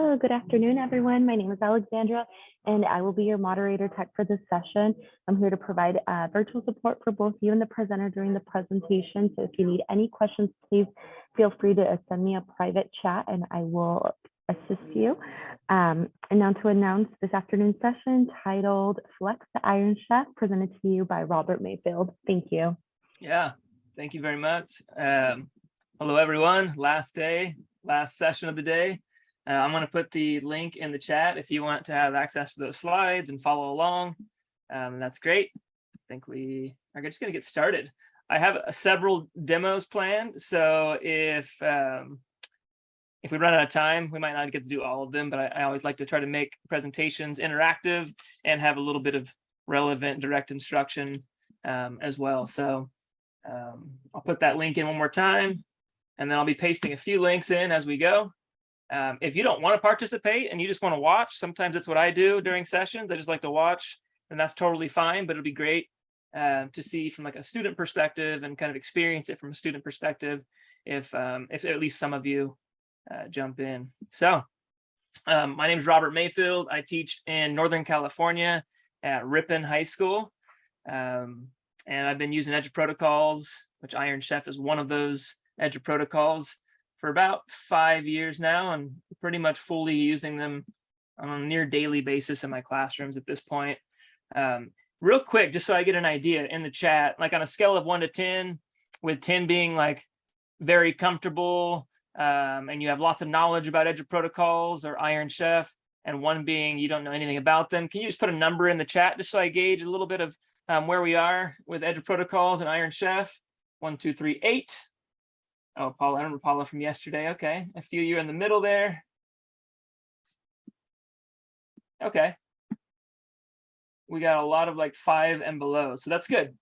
Hello, good afternoon, everyone. My name is Alexandra, and I will be your moderator tech for this session. I'm here to provide virtual support for both you and the presenter during the presentation. So if you need any questions, please feel free to send me a private chat and I will assist you. And now to announce this afternoon's session titled Flex the Iron Chef, presented to you by Robert Mayfield. Thank you. Yeah, thank you very much. Hello, everyone. Last session of the day. I'm going to put the link in the chat if you want to have access to those slides and follow along. That's great. I think we are just going to get started. I have several demos planned, so if we run out of time, we might not get to do all of them, but I always like to try to make presentations interactive and have a little bit of relevant direct instruction as well. So I'll put that link in one more time, and then I'll be pasting a few links in as we go. If you don't want to participate and you just want to watch, sometimes it's what I do during sessions. I just like to watch, and that's totally fine, but it'll be great to see from like a student perspective and kind of experience it from a student perspective if at least some of you jump in. So my name is Robert Mayfield. I teach in Northern California at Ripon High School. And I've been using Edge protocols, which Iron Chef is one of those Edge protocols, for about 5 years now, and pretty much fully using them on a near daily basis in my classrooms at this point. Real quick, just so I get an idea in the chat, like on a scale of 1 to 10, with 10 being like very comfortable, and you have lots of knowledge about Edge protocols or Iron Chef, and 1 being you don't know anything about them, can you just put a number in the chat just so I gauge a little bit of where we are with Edge protocols and Iron Chef? 1, 2, 3, 8. Oh, Paula, I remember Paula from yesterday. Okay, a few you in the middle there. Okay. We got a lot of like 5 and below, so that's good.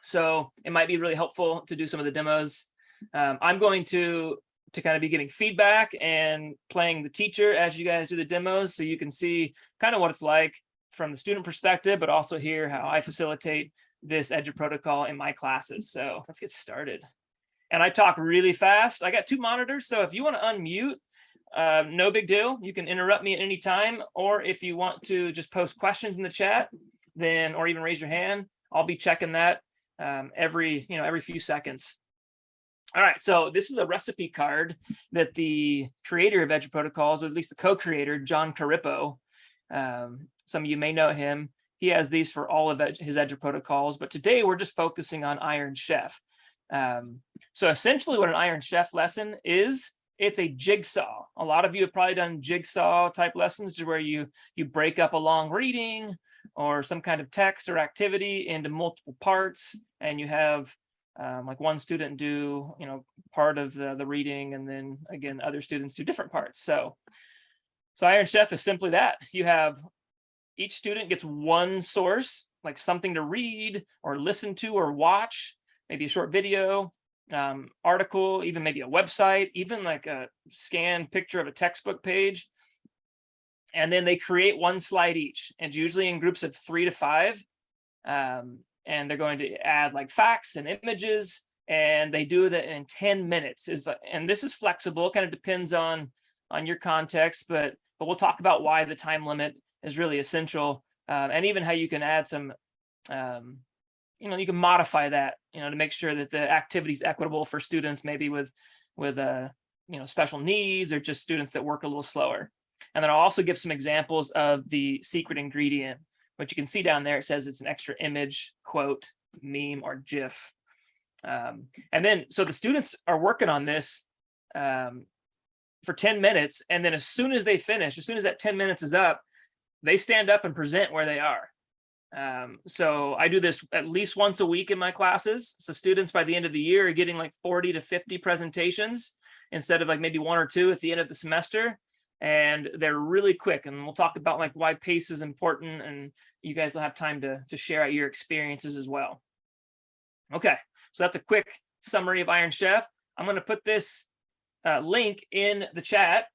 So it might be really helpful to do some of the demos. I'm going to kind of be giving feedback and playing the teacher as you guys do the demos, so you can see kind of what it's like from the student perspective, but also hear how I facilitate this Edge protocol in my classes. So let's get started. And I talk really fast. I got 2 monitors, so if you want to unmute, no big deal. You can interrupt me at any time, or if you want to just post questions in the chat, then, or even raise your hand, I'll be checking that every few seconds. All right, so this is a recipe card that the creator of Edge protocols, or at least the co-creator, John Carippo, some of you may know him. He has these for all of his Edge protocols, but today we're just focusing on Iron Chef. So essentially what an Iron Chef lesson is, it's a jigsaw. A lot of you have probably done jigsaw type lessons where you break up a long reading or some kind of text or activity into multiple parts, and you have like one student do part of the reading, and then again other students do different parts. So Iron Chef is simply that. You have each student gets one source, like something to read or listen to or watch, maybe a short video, article, even maybe a website, even like a scanned picture of a textbook page. And then they create 1 slide each, and usually in groups of 3 to 5. And they're going to add like facts and images, and they do that in 10 minutes. And this is flexible, kind of depends on your context, but we'll talk about why the time limit is really essential, and even how you can add some you can modify that, to make sure that the activity is equitable for students, maybe with special needs, or just students that work a little slower. And then I'll also give some examples of the secret ingredient, which you can see down there. It says it's an extra image, quote, meme, or GIF. And then, so the students are working on this for 10 minutes. And then as soon as they finish, as soon as that 10 minutes is up, they stand up and present where they are. So I do this at least once a week in my classes. So students by the end of the year are getting like 40 to 50 presentations instead of like maybe 1 or 2 at the end of the semester. And they're really quick. And we'll talk about like why pace is important, and you guys will have time to share out your experiences as well. Okay, so that's a quick summary of Iron Chef. I'm going to put this link in the chat.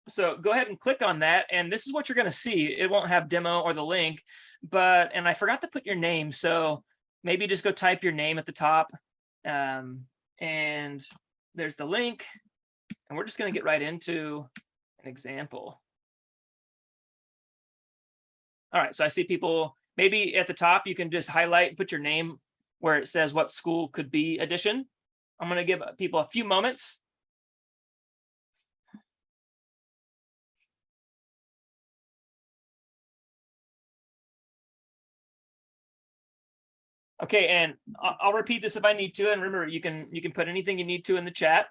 So go ahead and click on that, and this is what you're going to see. It won't have demo or the link, and I forgot to put your name, so maybe just go type your name at the top, and there's the link, and we're just going to get right into an example. All right, so I see people, maybe at the top, you can just highlight, put your name where it says what school could be addition. I'm going to give people a few moments. Okay, and I'll repeat this if I need to. And remember, you can put anything you need to in the chat.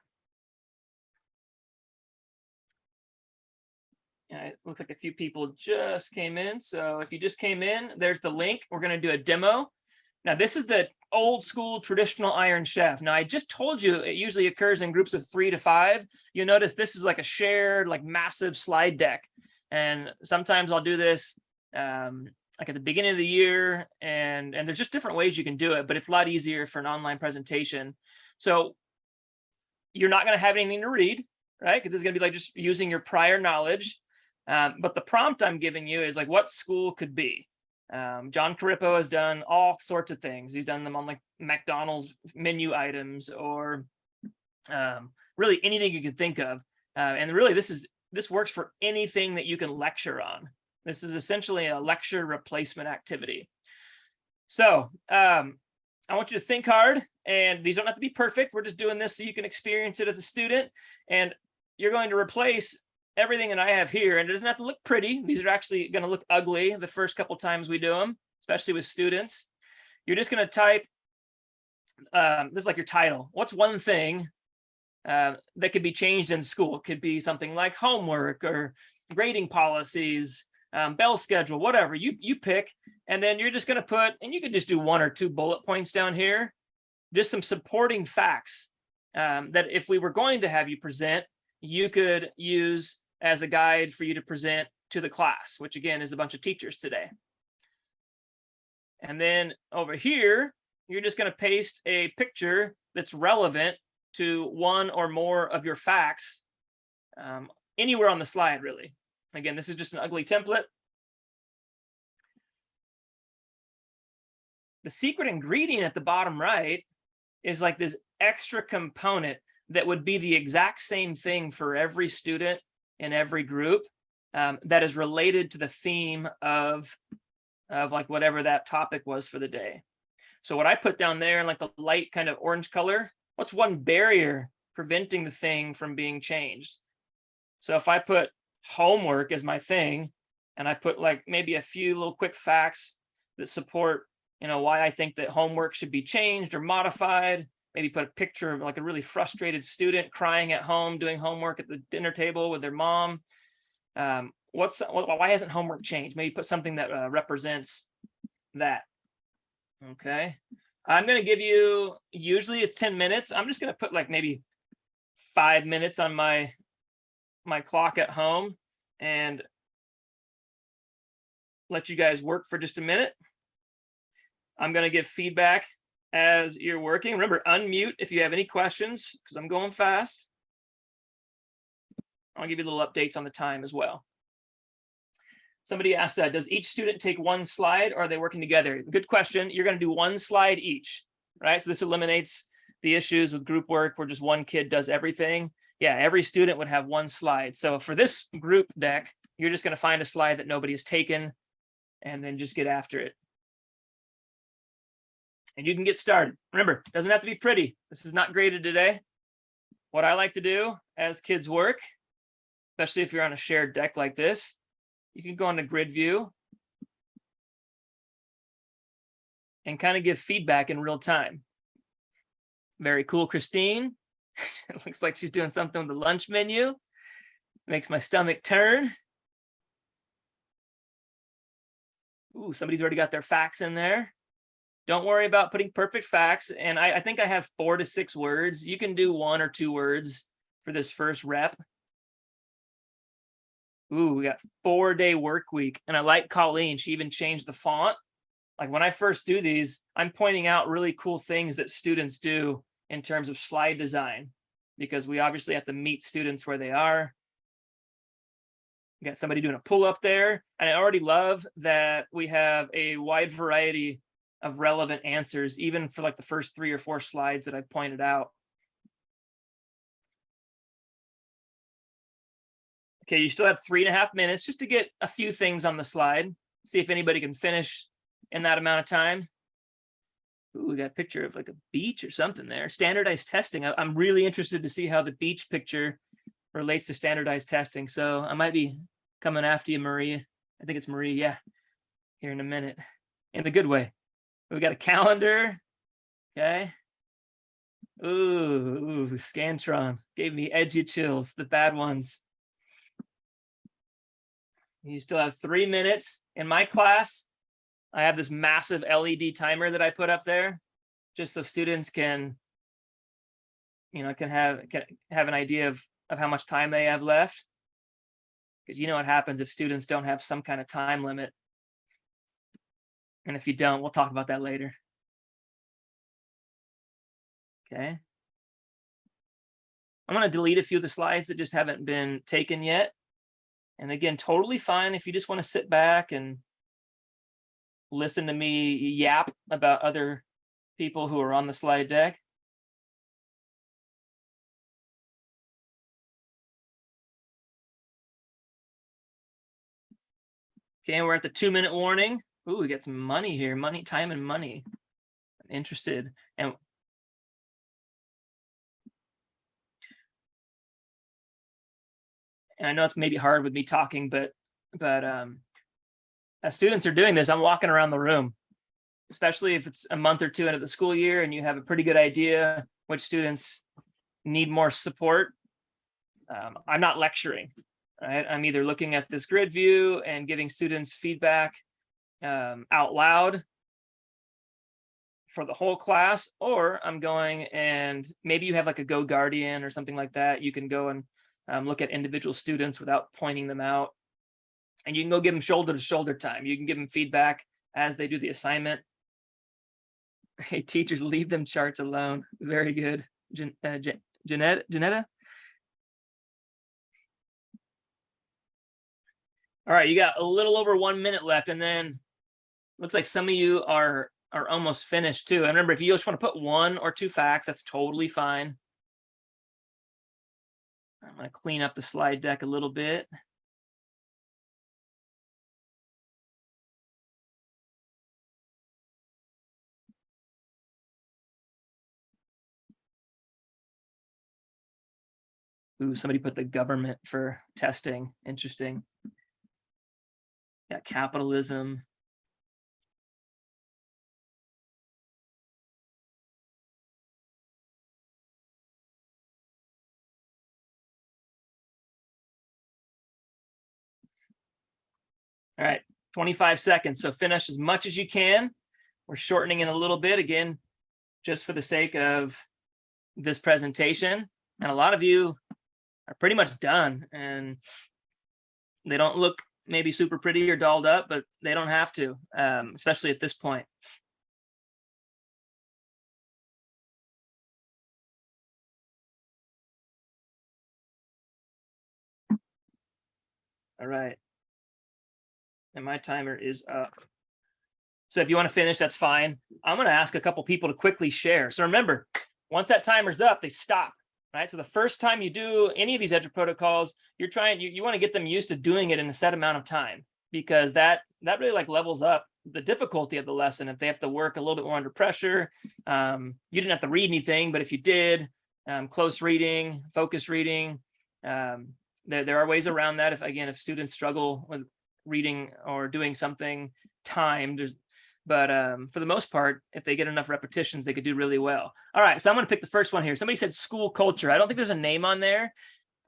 Yeah, it looks like a few people just came in. So if you just came in, there's the link. We're going to do a demo. Now, this is the old school traditional Iron Chef. Now, I just told you it usually occurs in groups of 3 to 5. You'll notice this is like a shared, like massive slide deck. And sometimes I'll do this like at the beginning of the year, and there's just different ways you can do it, but it's a lot easier for an online presentation. So you're not going to have anything to read, right? Because this is going to be like just using your prior knowledge. But the prompt I'm giving you is like what school could be. John Carippo has done all sorts of things. He's done them on like McDonald's menu items, or really anything you could think of. And really, this works for anything that you can lecture on. This is essentially a lecture replacement activity. So I want you to think hard, and these don't have to be perfect. We're just doing this so you can experience it as a student. And you're going to replace everything that I have here, and it doesn't have to look pretty. These are actually going to look ugly the first couple times we do them, especially with students. You're just going to type, this is like your title. What's one thing that could be changed in school? It could be something like homework or grading policies, bell schedule, whatever you pick. And then you're just going to put, and you could just do 1 or 2 bullet points down here, just some supporting facts that if we were going to have you present, you could use as a guide for you to present to the class, which again is a bunch of teachers today. And then over here, you're just going to paste a picture that's relevant to one or more of your facts anywhere on the slide, really. Again, this is just an ugly template. The secret ingredient at the bottom right is like this extra component that would be the exact same thing for every student in every group that is related to the theme of like whatever that topic was for the day. So what I put down there in like the light kind of orange color, what's one barrier preventing the thing from being changed? So if I put homework as my thing, and I put like maybe a few little quick facts that support, why I think that homework should be changed or modified, maybe put a picture of like a really frustrated student crying at home doing homework at the dinner table with their mom. Why hasn't homework changed? Maybe put something that represents that. Okay. I'm going to give you, usually it's 10 minutes. I'm just going to put like maybe 5 minutes on my clock at home and let you guys work for just a minute. I'm going to give feedback as you're working. Remember, unmute if you have any questions, because I'm going fast. I'll give you little updates on the time as well. Somebody asked that, does each student take one slide, or are they working together? Good question. You're going to do one slide each, right? So this eliminates the issues with group work where just one kid does everything. Yeah, every student would have one slide. So for this group deck, you're just going to find a slide that nobody has taken and then just get after it. And you can get started. Remember, it doesn't have to be pretty. This is not graded today. What I like to do as kids work, especially if you're on a shared deck like this, you can go into grid view and kind of give feedback in real time. Very cool, Christine. It looks like she's doing something with the lunch menu. Makes my stomach turn. Ooh, somebody's already got their facts in there. Don't worry about putting perfect facts. And I think I have 4 to 6 words. You can do 1 or 2 words for this first rep. Ooh, we got 4-day work week. And I like Colleen. She even changed the font. Like when I first do these, I'm pointing out really cool things that students do in terms of slide design, because we obviously have to meet students where they are. We got somebody doing a pull up there. And I already love that we have a wide variety of relevant answers, even for like the first 3 or 4 slides that I pointed out. Okay, you still have 3.5 minutes just to get a few things on the slide. See if anybody can finish in that amount of time. Ooh, we got a picture of like a beach or something there. Standardized testing. I'm really interested to see how the beach picture relates to standardized testing. So I might be coming after you, Marie. I think it's Marie. Yeah, here in a minute, in a good way. We got a calendar. Okay. Ooh, Scantron gave me edgy chills, the bad ones. You still have 3 minutes. In my class, I have this massive LED timer that I put up there, just so students can, can have an idea of how much time they have left. Because you know what happens if students don't have some kind of time limit. And if you don't, we'll talk about that later. Okay. I'm going to delete a few of the slides that just haven't been taken yet. And again, totally fine if you just want to sit back and listen to me yap about other people who are on the slide deck. Okay, and we're at the 2-minute warning. Ooh, we got some money here, money, time and money. I'm interested. And I know it's maybe hard with me talking, but as students are doing this, I'm walking around the room, especially if it's a month or two into the school year and you have a pretty good idea which students need more support. I'm not lecturing, right? I'm either looking at this grid view and giving students feedback out loud for the whole class, or I'm going and maybe you have like a Go Guardian or something like that. You can go and look at individual students without pointing them out. And you can go give them shoulder to shoulder time. You can give them feedback as they do the assignment. Hey, teachers, leave them charts alone. Very good. Janetta? All right, you got a little over 1 minute left, and then looks like some of you are almost finished too. And remember, if you just want to put 1 or 2 facts, that's totally fine. I'm going to clean up the slide deck a little bit. Ooh, somebody put the government for testing. Interesting. Yeah, capitalism. All right, 25 seconds. So finish as much as you can. We're shortening it a little bit again, just for the sake of this presentation. And a lot of you are pretty much done, and they don't look maybe super pretty or dolled up, but they don't have to, especially at this point. All right. And my timer is up. So if you want to finish, that's fine. I'm going to ask a couple people to quickly share. So remember, once that timer's up, they stop, right? So the first time you do any of these EDGE protocols, you want to get them used to doing it in a set amount of time, because that really like levels up the difficulty of the lesson. If they have to work a little bit more under pressure, you didn't have to read anything, but if you did, close reading, focus reading, there are ways around that. If students struggle with reading or doing something timed, but for the most part, if they get enough repetitions, they could do really well. All right, so I'm going to pick the first one here. Somebody said school culture. I don't think there's a name on there.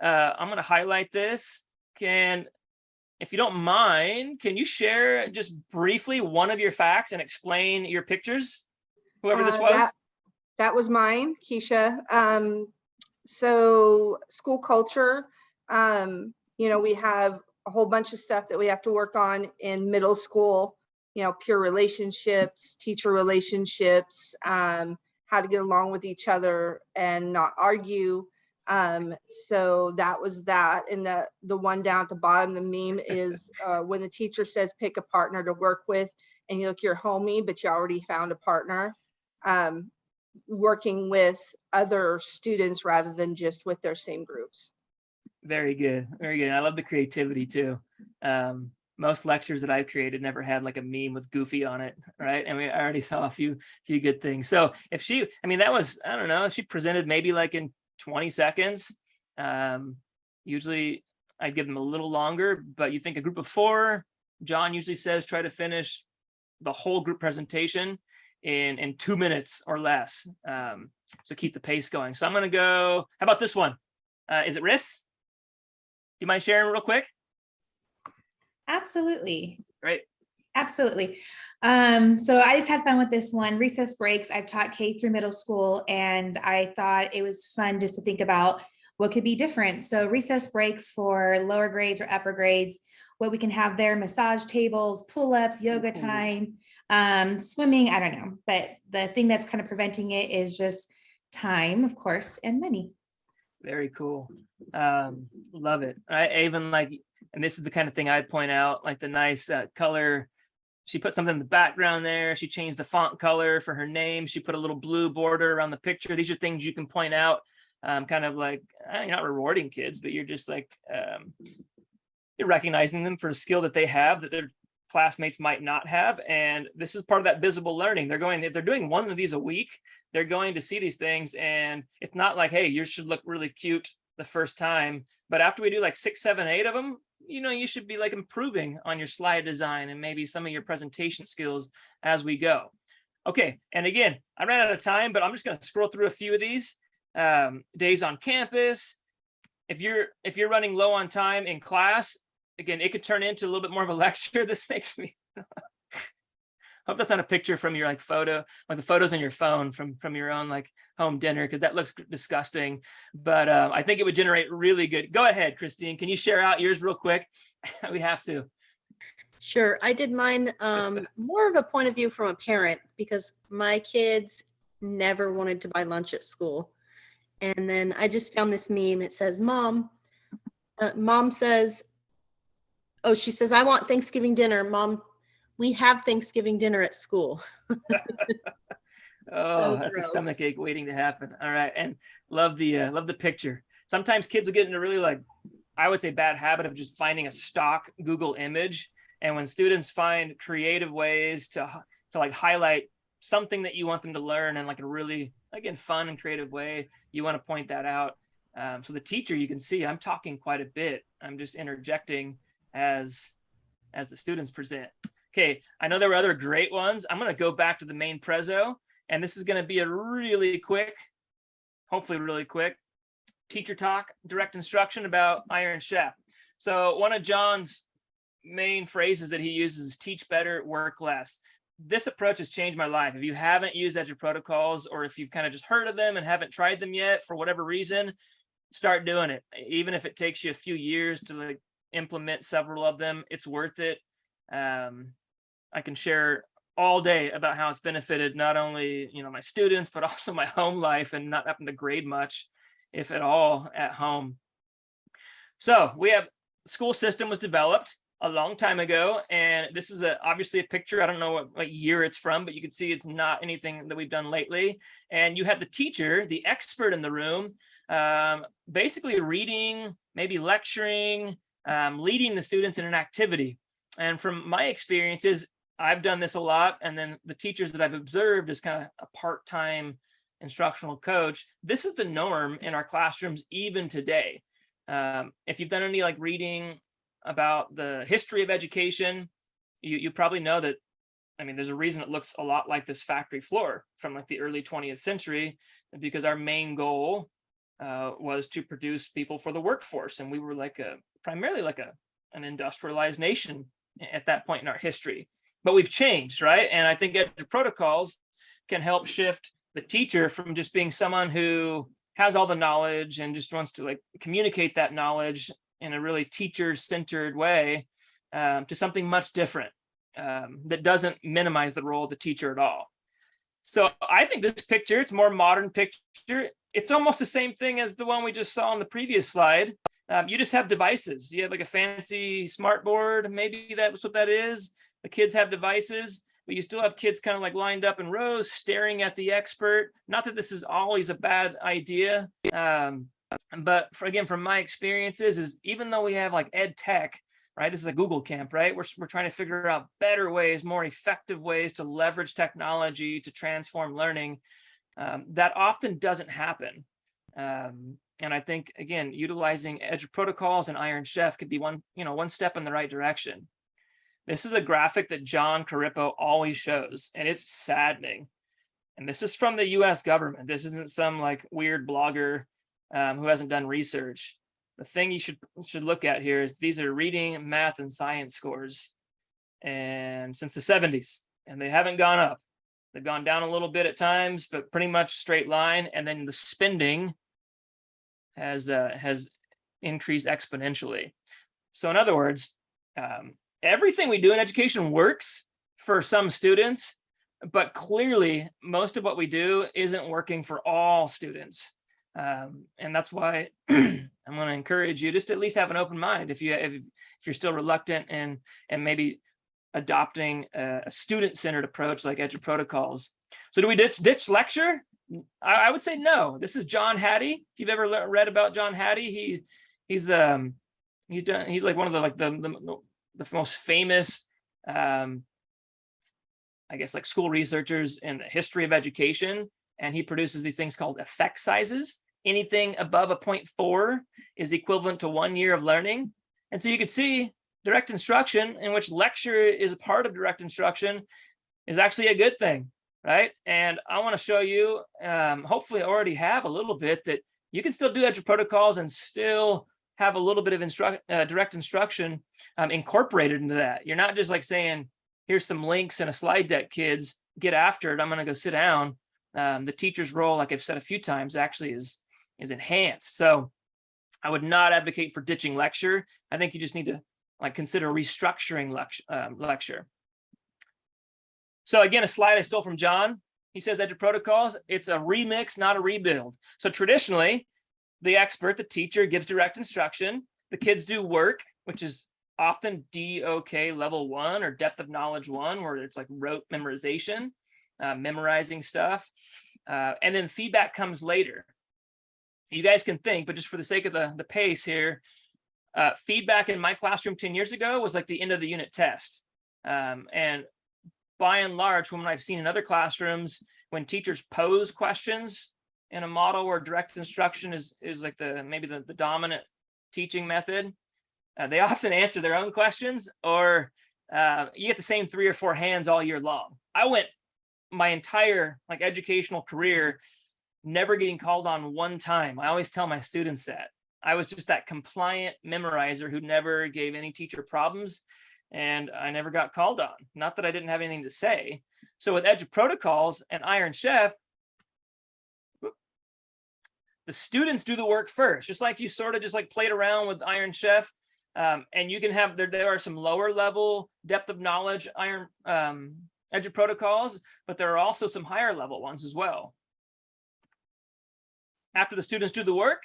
I'm going to highlight this. If you don't mind, can you share just briefly one of your facts and explain your pictures? Whoever this was. That was mine, Keisha. So school culture, we have a whole bunch of stuff that we have to work on in middle school, peer relationships, teacher relationships, how to get along with each other and not argue. So that was that. And the one down at the bottom, the meme is when the teacher says, pick a partner to work with, and you look your homie, but you already found a partner. Working with other students rather than just with their same groups. Very good. Very good. I love the creativity too. Most lectures that I've created never had like a meme with Goofy on it, right? And I already saw a few good things. So if she, I mean, that was, I don't know, she presented maybe like in 20 seconds. Usually I'd give them a little longer, but you think a group of 4, John usually says try to finish the whole group presentation in 2 minutes or less. So keep the pace going. So I'm going to go, how about this one? Is it Riss? Do you mind sharing real quick? Absolutely. Great. Absolutely. So I just had fun with this one. Recess breaks. I've taught K through middle school, and I thought it was fun just to think about what could be different. So recess breaks for lower grades or upper grades, what we can have there, massage tables, pull-ups, yoga time, swimming, I don't know. But the thing that's kind of preventing it is just time, of course, and money. Very cool. Love it. I even like, and this is the kind of thing I'd point out, like the nice color. She put something in the background there. She changed the font color for her name. She put a little blue border around the picture. These are things you can point out, kind of like, you're not rewarding kids, but you're just like, you're recognizing them for a skill that they have that their classmates might not have. And this is part of that visible learning. If they're doing one of these a week, they're going to see these things. And it's not like, hey, yours should look really cute the first time, but after we do like 6, 7, 8 of them, you should be like improving on your slide design and maybe some of your presentation skills as we go. Okay. And again, I ran out of time, but I'm just going to scroll through a few of these. Days on campus. If you're running low on time in class, again, it could turn into a little bit more of a lecture. This makes me I hope that's not a picture from your like photo, like the photos on your phone from your own like home dinner, because that looks disgusting. But I think it would generate really good. Go ahead, Christine. Can you share out yours real quick? We have to. Sure. I did mine more of a point of view from a parent, because my kids never wanted to buy lunch at school. And then I just found this meme. It says, Mom says, oh, she says, I want Thanksgiving dinner. Mom, we have Thanksgiving dinner at school. Oh, that's gross. a stomach ache waiting to happen. All right. And love the picture. Sometimes kids will get in a really like, I would say, bad habit of just finding a stock Google image. And when students find creative ways to like highlight something that you want them to learn in like a really, again, fun and creative way, you want to point that out. So the teacher, you can see I'm talking quite a bit. I'm just interjecting as the students present. Okay, I know there were other great ones. I'm going to go back to the main prezzo, and this is going to be a really quick, hopefully really quick, teacher talk, direct instruction about Iron Chef. So one of John's main phrases that he uses is teach better, work less. This approach has changed my life. If you haven't used Agile protocols, or if you've kind of just heard of them and haven't tried them yet for whatever reason, start doing it. Even if it takes you a few years to like implement several of them, it's worth it. I can share all day about how it's benefited not only my students, but also my home life, and not having to grade much, if at all, at home. So we have school system was developed a long time ago, and this is obviously a picture. I don't know what year it's from, but you can see it's not anything that we've done lately. And you have the teacher, the expert in the room, basically reading, maybe lecturing, leading the students in an activity. And from my experiences, I've done this a lot. And then the teachers that I've observed as kind of a part-time instructional coach, this is the norm in our classrooms even today. If you've done any like reading about the history of education, you probably know that, there's a reason it looks a lot like this factory floor from like the early 20th century, because our main goal was to produce people for the workforce. And we were like primarily like an industrialized nation at that point in our history. But we've changed, right? And I think Agile protocols can help shift the teacher from just being someone who has all the knowledge and just wants to like communicate that knowledge in a really teacher-centered way to something much different that doesn't minimize the role of the teacher at all. So I think this picture, it's a more modern picture. It's almost the same thing as the one we just saw on the previous slide. You just have devices. You have like a fancy smart board. Maybe that's what that is. The kids have devices, but you still have kids kind of like lined up in rows, staring at the expert. Not that this is always a bad idea, But again, from my experiences is even though we have like ed tech, right? This is a Google camp, right? We're trying to figure out better ways, more effective ways to leverage technology to transform learning. That often doesn't happen. And I think, again, utilizing Edge protocols and Iron Chef could be one step in the right direction. This is a graphic that John Carippo always shows, and it's saddening. And this is from the US government. This isn't some like weird blogger who hasn't done research. The thing you should look at here is these are reading, math, and science scores, and since the 70s, and they haven't gone up. They've gone down a little bit at times, but pretty much straight line. And then the spending has increased exponentially. So in other words, everything we do in education works for some students, but clearly most of what we do isn't working for all students. And that's why I'm going to encourage you just to at least have an open mind if you're still reluctant and maybe adopting a student-centered approach like Edge Protocols. So do we ditch lecture? I would say no. This is John Hattie. If you've ever read about John Hattie, he's like one of the most famous I guess like school researchers in the history of education, and he produces these things called effect sizes. Anything above a 0.4 is equivalent to 1 year of learning. And so you could see direct instruction, in which lecture is a part of direct instruction, is actually a good thing, right? And I want to show you, hopefully I already have a little bit, that you can still do Edge protocols and still have a little bit of direct instruction incorporated into that. You're not just like saying, here's some links and a slide deck, kids, get after it, I'm going to go sit down. The teacher's role, like I've said a few times, actually is enhanced. So I would not advocate for ditching lecture. I think you just need to like consider restructuring lecture. So again, a slide I stole from John. He says Edge protocols, it's a remix, not a rebuild. So traditionally, the expert, the teacher, gives direct instruction. The kids do work, which is often DOK level 1 or depth of knowledge 1, where it's like rote memorization, memorizing stuff. And then feedback comes later. You guys can think, but just for the sake of the pace here, feedback in my classroom 10 years ago was like the end of the unit test. And by and large, from what I've seen in other classrooms, when teachers pose questions in a model where direct instruction is like maybe the dominant teaching method, they often answer their own questions, or you get the same 3 or 4 hands all year long. I went my entire like educational career never getting called on one time. I always tell my students that. I was just that compliant memorizer who never gave any teacher problems, and I never got called on. Not that I didn't have anything to say. So with Edge protocols and Iron Chef, the students do the work first, just like you sort of just like played around with Iron Chef. And you can have, there are some lower level depth of knowledge Edge protocols, but there are also some higher level ones as well. After the students do the work,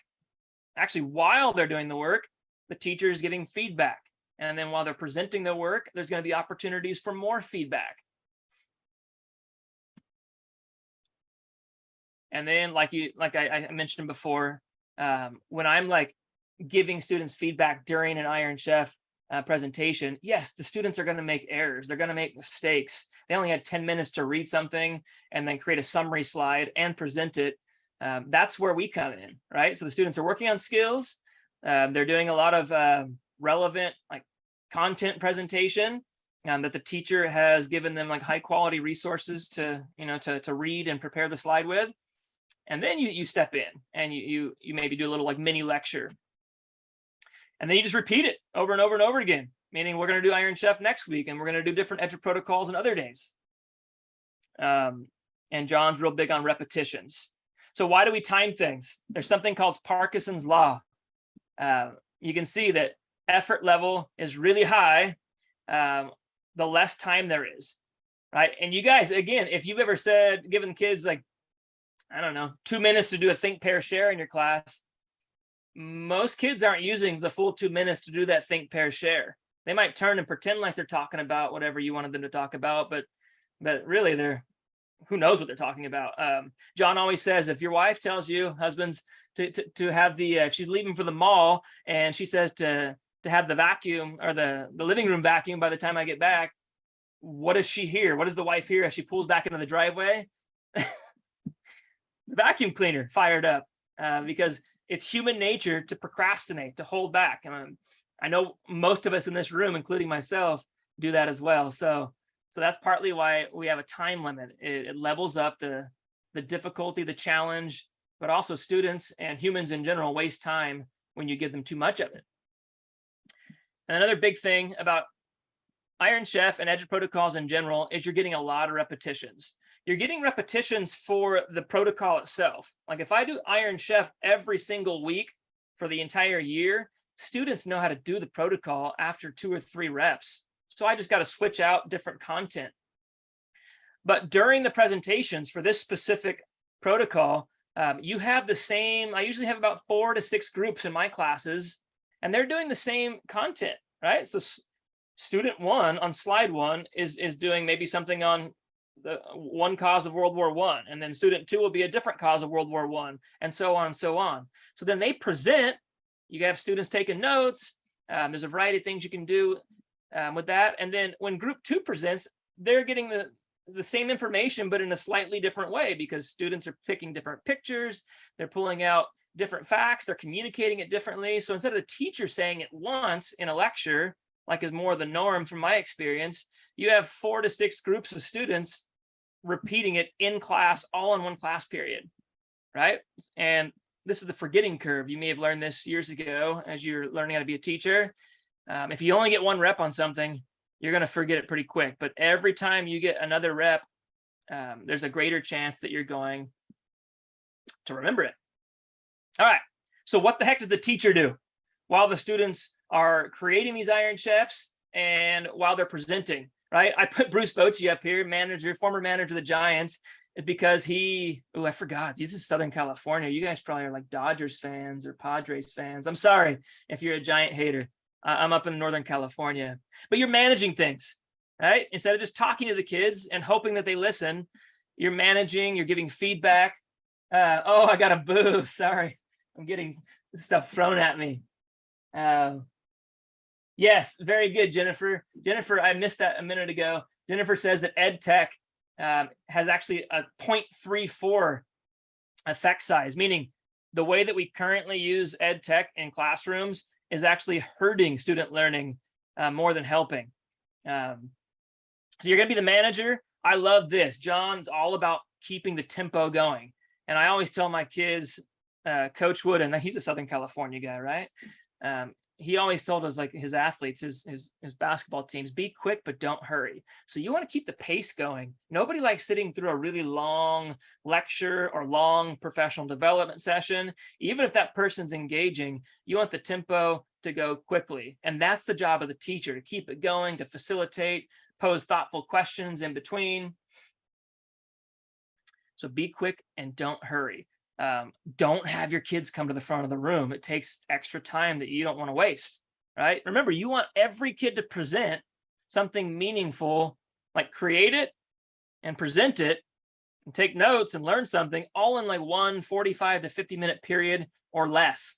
actually while they're doing the work, the teacher is giving feedback. And then while they're presenting their work, there's going to be opportunities for more feedback. And then like I mentioned before, when I'm like giving students feedback during an Iron Chef presentation, yes, the students are going to make errors. They're going to make mistakes. They only had 10 minutes to read something and then create a summary slide and present it. That's where we come in, right? So the students are working on skills. They're doing a lot of relevant like content presentation that the teacher has given them like high quality resources to read and prepare the slide with. And then you step in and you maybe do a little like mini lecture. And then you just repeat it over and over and over again, meaning we're going to do Iron Chef next week and we're going to do different Edge protocols on other days. And John's real big on repetitions. So why do we time things? There's something called Parkinson's law. You can see that effort level is really high, the less time there is, right? And you guys, again, if you've ever given kids like, I don't know, 2 minutes to do a think, pair, share in your class, most kids aren't using the full 2 minutes to do that think, pair, share. They might turn and pretend like they're talking about whatever you wanted them to talk about, but really they're who knows what they're talking about. John always says, if your wife tells you, husbands, to have the, if she's leaving for the mall and she says to have the vacuum or the living room vacuum by the time I get back, what does she hear? What does the wife hear as she pulls back into the driveway? The vacuum cleaner fired up, because it's human nature to procrastinate, to hold back. And I know most of us in this room, including myself, do that as well. So that's partly why we have a time limit. It levels up the difficulty, the challenge, but also students and humans in general waste time when you give them too much of it. And another big thing about Iron Chef and Edge protocols in general is you're getting a lot of repetitions. You're getting repetitions for the protocol itself. Like if I do Iron Chef every single week for the entire year, students know how to do the protocol after 2 or 3 reps. So I just got to switch out different content. But during the presentations for this specific protocol, you have the same, I usually have about 4 to 6 groups in my classes, and they're doing the same content, right? So student 1 on slide 1 is doing maybe something on the one cause of World War I, and then student 2 will be a different cause of World War I, and so on and so on. So then they present, you have students taking notes. There's a variety of things you can do with that. And then when group 2 presents, they're getting the same information, but in a slightly different way, because students are picking different pictures. They're pulling out different facts. They're communicating it differently. So instead of the teacher saying it once in a lecture, like is more the norm from my experience, you have 4 to 6 groups of students repeating it in class, all in one class period, right? And this is the forgetting curve. You may have learned this years ago as you're learning how to be a teacher. If you only get 1 rep on something, you're going to forget it pretty quick. But every time you get another rep, there's a greater chance that you're going to remember it. All right. So what the heck does the teacher do while the students are creating these Iron Chefs and while they're presenting, right? I put Bruce Bochy up here, former manager of the Giants, because I forgot, this is Southern California. You guys probably are like Dodgers fans or Padres fans. I'm sorry if you're a Giant hater. I'm up in Northern California, but you're managing things, right? Instead of just talking to the kids and hoping that they listen, you're managing, you're giving feedback. Oh, I got a boo. Sorry. I'm getting stuff thrown at me. Yes, very good, Jennifer. Jennifer, I missed that a minute ago. Jennifer says that Ed Tech has actually a 0.34 effect size, meaning the way that we currently use Ed Tech in classrooms is actually hurting student learning more than helping. So you're going to be the manager. I love this. John's all about keeping the tempo going. And I always tell my kids, Coach Wood, and he's a Southern California guy, right? He always told us, like his athletes, his basketball teams, be quick, but don't hurry. So you want to keep the pace going. Nobody likes sitting through a really long lecture or long professional development session. Even if that person's engaging, you want the tempo to go quickly. And that's the job of the teacher, to keep it going, to facilitate, pose thoughtful questions in between. So be quick and don't hurry. Don't have your kids come to the front of the room. It takes extra time that you don't want to waste, right? Remember, you want every kid to present something meaningful, like create it and present it and take notes and learn something all in like 1 45 to 50 minute period or less.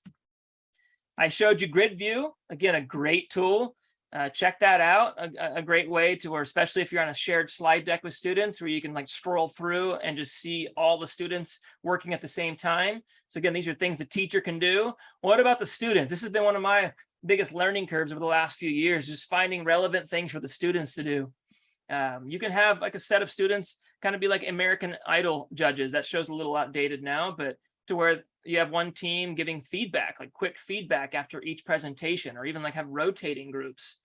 I showed you Grid View, again, a great tool. Check that out, a great way to, or especially if you're on a shared slide deck with students where you can like scroll through and just see all the students working at the same time. So again, these are things the teacher can do. What about the students? This has been one of my biggest learning curves over the last few years, just finding relevant things for the students to do. You can have like a set of students kind of be like American Idol judges. That show's a little outdated now, but to where you have one team giving feedback, like quick feedback after each presentation, or even like have rotating groups.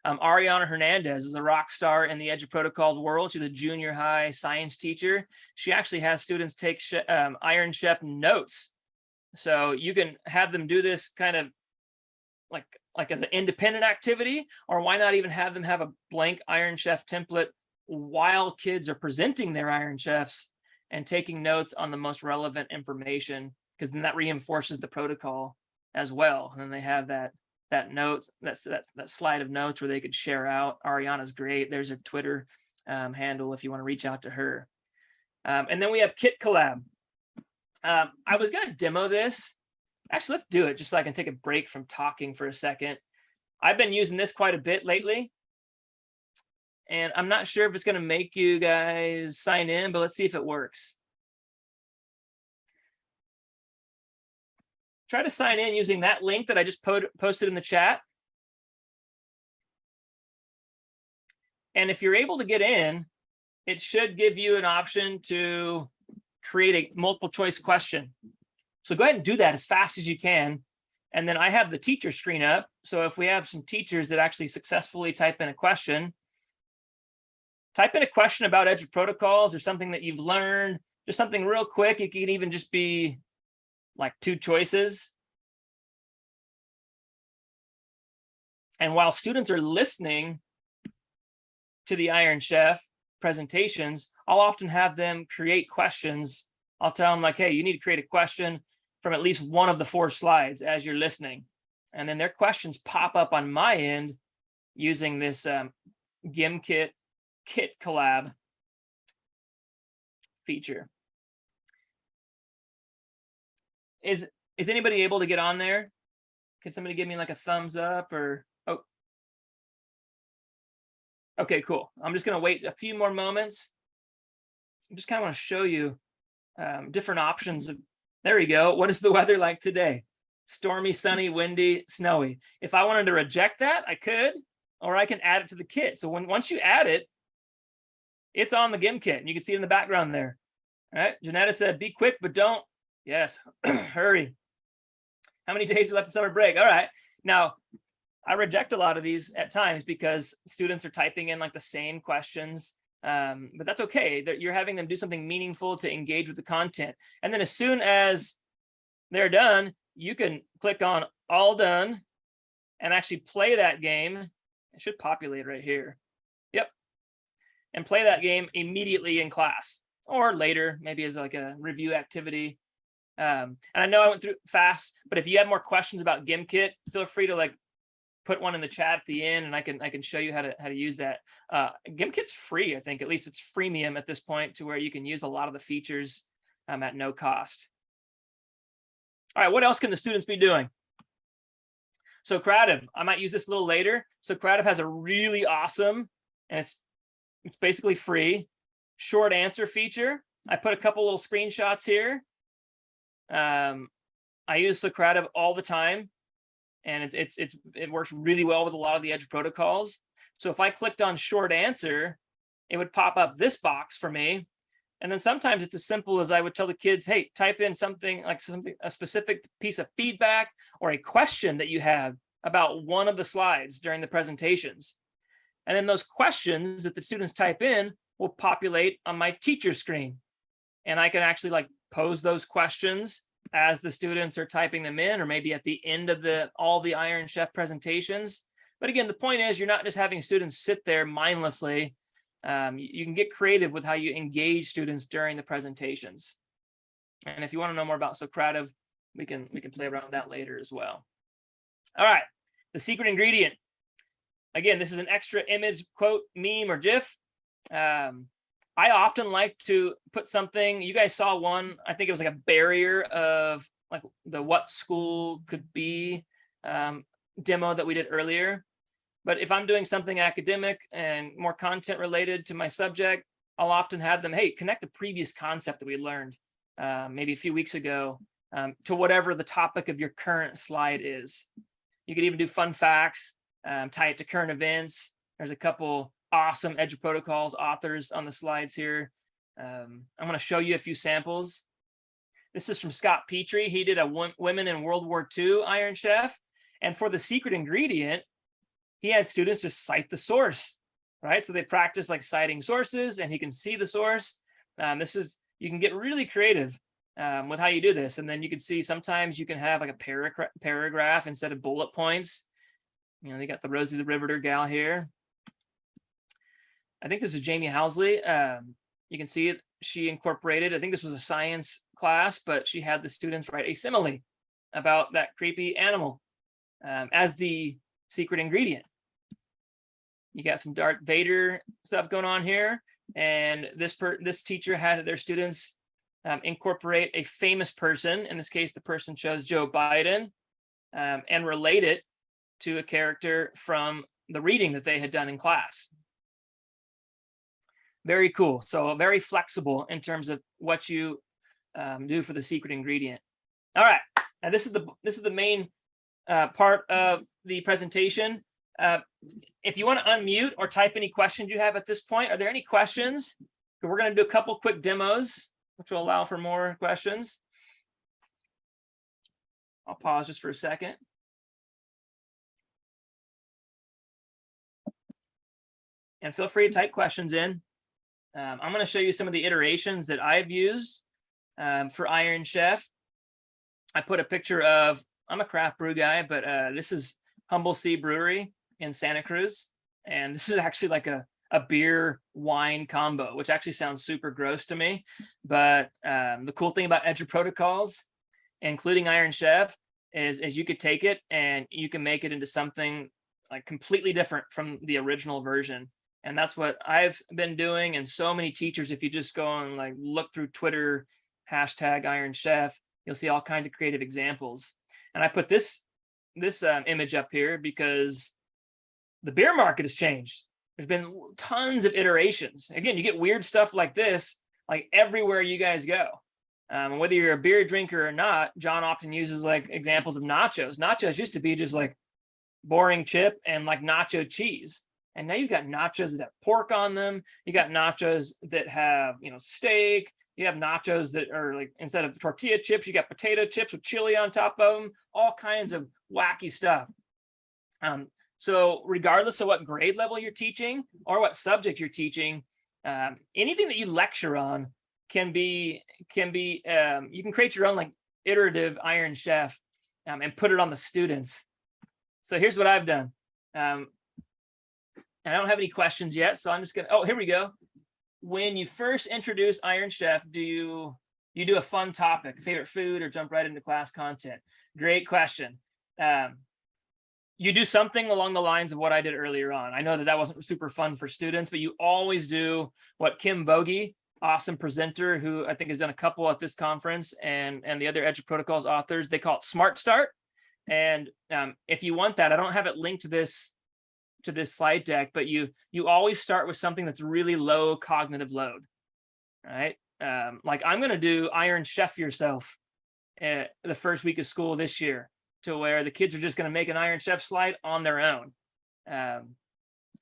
Ariana Hernandez is a rock star in the Edge Protocol world. She's a junior high science teacher. She actually has students take Iron Chef notes. So you can have them do this kind of like as an independent activity, or why not even have them have a blank Iron Chef template while kids are presenting their Iron Chefs and taking notes on the most relevant information, because then that reinforces the protocol as well. And then they have that note, that slide of notes where they could share out. Ariana's great. There's her Twitter handle if you want to reach out to her. And then we have Kit Collab. I was going to demo this. Actually, let's do it just so I can take a break from talking for a second. I've been using this quite a bit lately, and I'm not sure if it's going to make you guys sign in, but let's see if it works. Try to sign in using that link that I just posted in the chat. And if you're able to get in, it should give you an option to create a multiple choice question. So go ahead and do that as fast as you can. And then I have the teacher screen up. So if we have some teachers that actually successfully type in a question about EDGE protocols or something that you've learned, just something real quick. It can even just be like 2 choices. And while students are listening to the Iron Chef presentations, I'll often have them create questions. I'll tell them like, hey, you need to create a question from at least one of the 4 slides as you're listening. And then their questions pop up on my end using this GimKit Kit Collab feature. Is anybody able to get on there? Can somebody give me like a thumbs up or, oh. Okay, cool. I'm just gonna wait a few more moments. I just kind of want to show you different options. There we go. What is the weather like today? Stormy, sunny, windy, snowy. If I wanted to reject that, I could, or I can add it to the kit. So once you add it, it's on the GimKit, and you can see it in the background there. All right, Janetta said, be quick, but don't. Yes, hurry. How many days are left of summer break? All right. Now, I reject a lot of these at times because students are typing in like the same questions, but that's okay. You're having them do something meaningful to engage with the content. And then as soon as they're done, you can click on all done and actually play that game. It should populate right here. Yep. And play that game immediately in class or later, maybe as like a review activity. And I know I went through fast, but if you have more questions about GimKit, feel free to like put one in the chat at the end, and I can show you how to use that. GimKit's free, I think. At least it's freemium at this point, to where you can use a lot of the features at no cost. All right, what else can the students be doing? Socrative, I might use this a little later. Socrative has a really awesome, and it's basically free, short answer feature. I put a couple little screenshots here. I use Socrative all the time, and it works really well with a lot of the EDGE protocols. So if I clicked on short answer, it would pop up this box for me. And then sometimes it's as simple as I would tell the kids, hey, type in a specific piece of feedback or a question that you have about one of the slides during the presentations. And then those questions that the students type in will populate on my teacher screen. And I can actually like pose those questions as the students are typing them in, or maybe at the end of all the Iron Chef presentations. But again, the point is you're not just having students sit there mindlessly. You can get creative with how you engage students during the presentations. And if you want to know more about Socrative, we can play around with that later as well. All right, the secret ingredient. Again, this is an extra image, quote, meme, or GIF. I often like to put something, you guys saw one, I think it was like a barrier of like the what school could be demo that we did earlier. But if I'm doing something academic and more content related to my subject, I'll often have them, hey, connect a previous concept that we learned maybe a few weeks ago to whatever the topic of your current slide is. You could even do fun facts, tie it to current events. There's a couple awesome EDGE protocols authors on the slides here. I'm going to show you a few samples. This is from Scott Petrie. He did a Women in World War II Iron Chef. And for the secret ingredient, he had students just cite the source, right? So they practice like citing sources, and he can see the source. You can get really creative with how you do this. And then you can see sometimes you can have like a paragraph instead of bullet points. You know, they got the Rosie the Riveter gal here. I think this is Jamie Housley. You can see it. She incorporated, I think this was a science class, but she had the students write a simile about that creepy animal as the secret ingredient. You got some Darth Vader stuff going on here. And this teacher had their students incorporate a famous person. In this case, the person chose Joe Biden, and relate it to a character from the reading that they had done in class. Very cool. So very flexible in terms of what you do for the secret ingredient. All right, and this is the main part of the presentation. If you want to unmute or type any questions you have at this point, are there any questions? We're going to do a couple quick demos, which will allow for more questions. I'll pause just for a second. And feel free to type questions in. I'm going to show you some of the iterations that I've used for Iron Chef. I put a picture of, I'm a craft brew guy, but this is Humble Sea Brewery in Santa Cruz. And this is actually like a beer wine combo, which actually sounds super gross to me. But the cool thing about Edge Protocols, including Iron Chef, is you could take it and you can make it into something like completely different from the original version. And that's what I've been doing. And so many teachers, if you just go and like look through Twitter, hashtag Iron Chef, you'll see all kinds of creative examples. And I put this image up here because the beer market has changed. There's been tons of iterations. Again, you get weird stuff like this, like everywhere you guys go. Whether you're a beer drinker or not, John often uses like examples of nachos. Nachos used to be just like boring chip and like nacho cheese. And now you've got nachos that have pork on them. You got nachos that have, steak. You have nachos that are like, instead of tortilla chips, you got potato chips with chili on top of them, all kinds of wacky stuff. So regardless of what grade level you're teaching or what subject you're teaching, anything that you lecture on can be you can create your own like iterative Iron Chef and put it on the students. So here's what I've done. And I don't have any questions yet, so I'm just gonna, here we go. When you first introduce Iron Chef, do you do a fun topic, favorite food, or jump right into class content? Great question. You do something along the lines of what I did earlier on. I know that wasn't super fun for students, but you always do what Kim Bogie, awesome presenter, who I think has done a couple at this conference, and the other Edge Protocols authors, they call it Smart Start. And if you want that, I don't have it linked to this slide deck, but you always start with something that's really low cognitive load. All right. Like I'm going to do Iron Chef yourself the first week of school this year, to where the kids are just going to make an Iron Chef slide on their own. And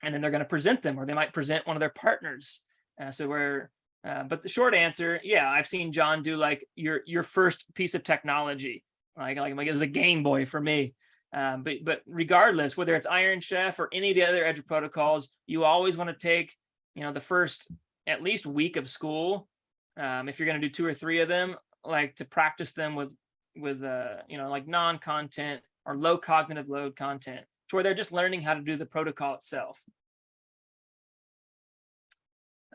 then they're going to present them, or they might present one of their partners. But the short answer, yeah, I've seen John do like your first piece of technology, like it was a Game Boy for me. But regardless, whether it's Iron Chef or any of the other Edge Protocols, you always want to take, the first at least week of school, if you're going to do 2 or 3 of them, like to practice them with like non-content or low cognitive load content, to where they're just learning how to do the protocol itself.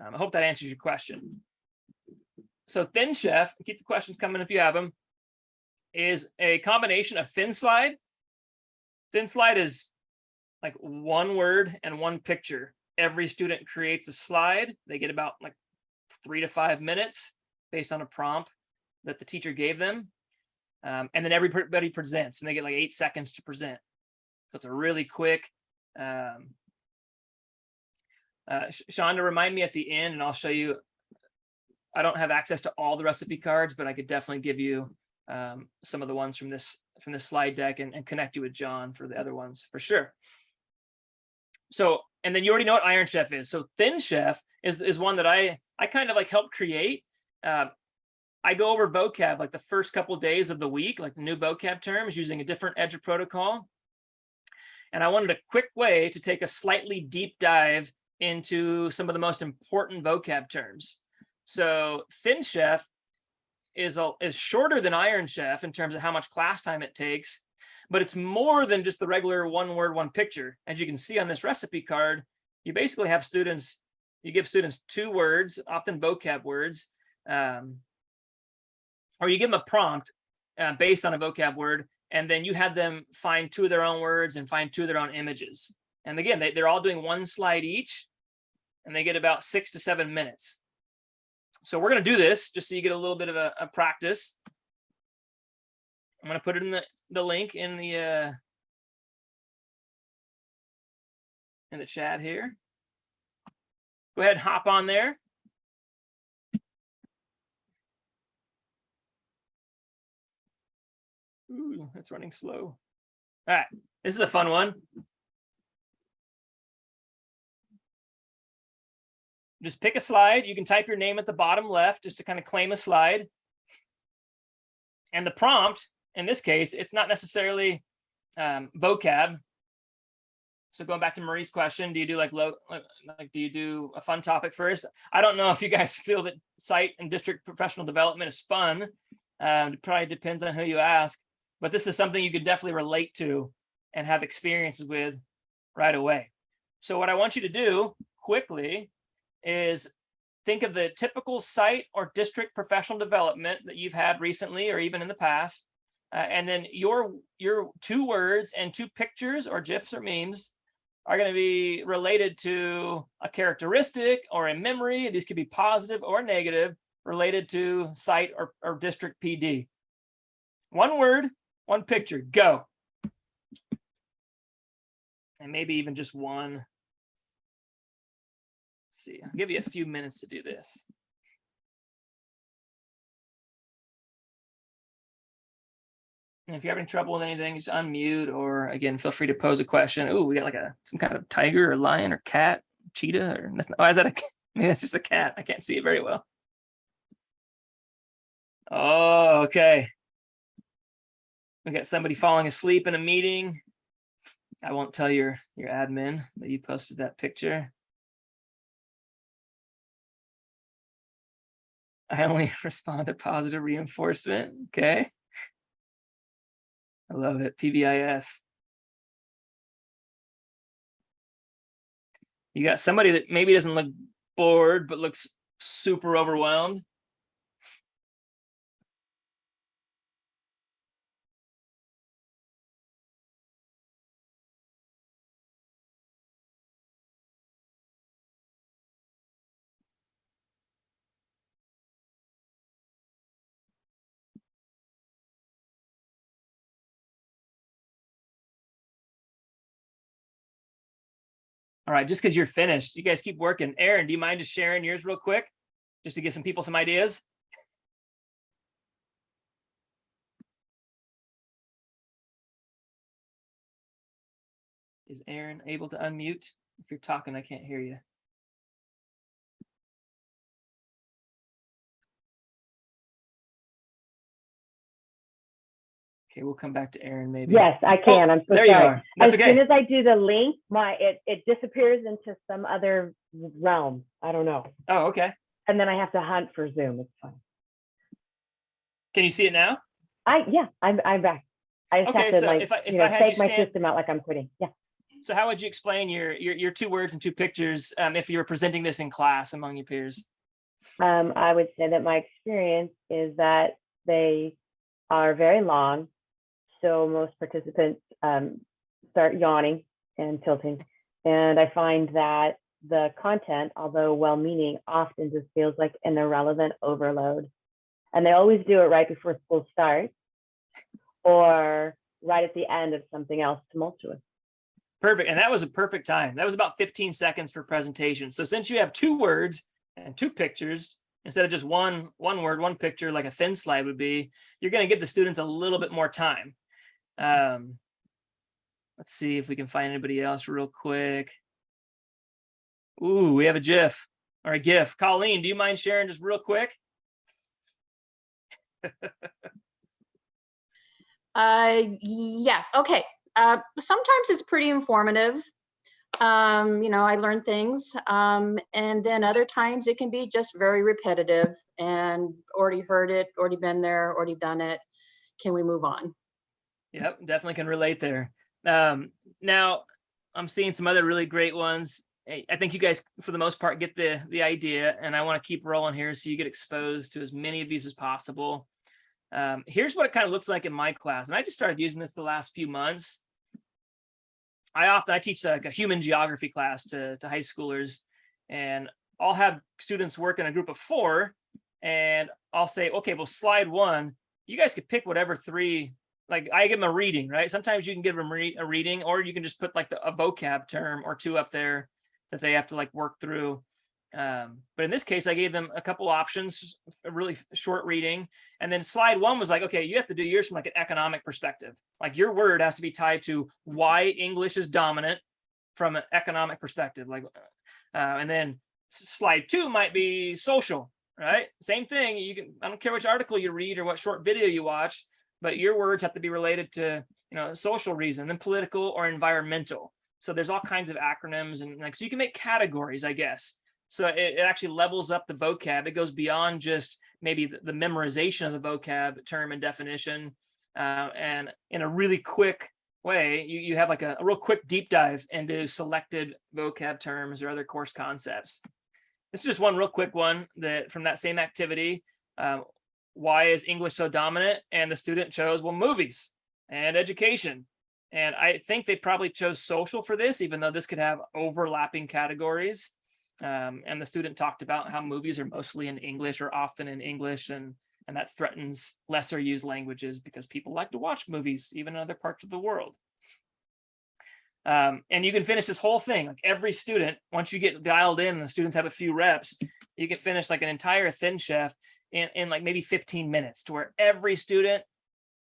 I hope that answers your question. So Thin Chef, keep the questions coming if you have them, is a combination of Thin Slide. Thin Slide is like 1 word and 1 picture. Every student creates a slide. They get about like 3 to 5 minutes based on a prompt that the teacher gave them. And then everybody presents, and they get like 8 seconds to present. So it's a really quick. Shonda, remind me at the end, and I'll show you. I don't have access to all the recipe cards, but I could definitely give you some of the ones from this slide deck and connect you with John for the other ones for sure. So, and then you already know what Iron Chef is. So Thin Chef is one that I kind of like helped create. I go over vocab like the first couple of days of the week, like new vocab terms using a different Edge protocol. And I wanted a quick way to take a slightly deep dive into some of the most important vocab terms. So Thin Chef is shorter than Iron Chef in terms of how much class time it takes, but it's more than just the regular 1 word, 1 picture. As you can see on this recipe card, you basically have students, you give students 2 words, often vocab words, or you give them a prompt based on a vocab word, and then you have them find 2 of their own words and find 2 of their own images. And again, they're all doing one slide each, and they get about 6 to 7 minutes. So we're going to do this just so you get a little bit of a practice. I'm going to put it in the link in the chat here. Go ahead and hop on there. Ooh, it's running slow. All right, this is a fun one. Just pick a slide. You can type your name at the bottom left just to kind of claim a slide. And the prompt, in this case, it's not necessarily vocab. So going back to Marie's question, do you do do you do a fun topic first? I don't know if you guys feel that site and district professional development is fun. It probably depends on who you ask, but this is something you could definitely relate to and have experiences with right away. So what I want you to do quickly is think of the typical site or district professional development that you've had recently or even in the past. And then your 2 words and 2 pictures or GIFs or memes are going to be related to a characteristic or a memory. These could be positive or negative related to site or district PD. 1 word, 1 picture, go. And maybe even just 1. See, I'll give you a few minutes to do this. And if you're having trouble with anything, just unmute, or again, feel free to pose a question. Oh, we got like some kind of tiger or lion or cat, cheetah, or that's not, why is that a maybe that's just a cat. I can't see it very well. Oh, okay. We got somebody falling asleep in a meeting. I won't tell your admin that you posted that picture. I only respond to positive reinforcement. Okay. I love it. PBIS. You got somebody that maybe doesn't look bored, but looks super overwhelmed. All right, just because you're finished, you guys keep working. Aaron, do you mind just sharing yours real quick, just to give some people some ideas? Is Aaron able to unmute? If you're talking, I can't hear you. Okay, we'll come back to Aaron maybe. Yes, I can. I'm so there sorry. You are. That's as okay. soon as I do the link, it disappears into some other realm. I don't know. Oh, okay. And then I have to hunt for Zoom. It's fine. Can you see it now? I'm back. I just have to so if I had take you my system out like I'm quitting. Yeah. So how would you explain your 2 words and 2 pictures if you were presenting this in class among your peers? I would say that my experience is that they are very long. So most participants start yawning and tilting. And I find that the content, although well-meaning, often just feels like an irrelevant overload. And they always do it right before school starts or right at the end of something else tumultuous. Perfect. And that was a perfect time. That was about 15 seconds for presentation. So since you have 2 words and 2 pictures, instead of just one word, 1 picture, like a thin slide would be, you're going to give the students a little bit more time. Let's see if we can find anybody else real quick. Ooh, we have a GIF or a GIF. Colleen, do you mind sharing just real quick? Yeah, okay. Sometimes it's pretty informative. I learn things. And then other times it can be just very repetitive and already heard it, already been there, already done it. Can we move on? Yep, definitely can relate there. Now I'm seeing some other really great ones. I think you guys, for the most part, get the idea, and I want to keep rolling here so you get exposed to as many of these as possible. Here's what it kind of looks like in my class, and I just started using this the last few months. I teach like a human geography class to high schoolers, and I'll have students work in a group of 4, and I'll say, okay, well, slide 1, you guys could pick whatever 3, like I give them a reading, right? Sometimes you can give them a reading, or you can just put like a vocab term or 2 up there that they have to like work through. But in this case, I gave them a couple options, a really short reading. And then slide 1 was like, okay, you have to do yours from like an economic perspective. Like your word has to be tied to why English is dominant from an economic perspective. Like, and then slide 2 might be social, right? Same thing. You can, I don't care which article you read or what short video you watch, but your words have to be related to, social reason, then political or environmental. So there's all kinds of acronyms, and like, so you can make categories, I guess. So it actually levels up the vocab. It goes beyond just maybe the memorization of the vocab term and definition. And in a really quick way, you have like a real quick deep dive into selected vocab terms or other course concepts. This is just one real quick one that from that same activity. Why is English so dominant? And the student chose, well, movies and education. And I think they probably chose social for this, even though this could have overlapping categories. And the student talked about how movies are mostly in English or often in English, and that threatens lesser used languages because people like to watch movies even in other parts of the world. And you can finish this whole thing, like every student, once you get dialed in and the students have a few reps, you can finish like an entire Thin Chef in like maybe 15 minutes, to where every student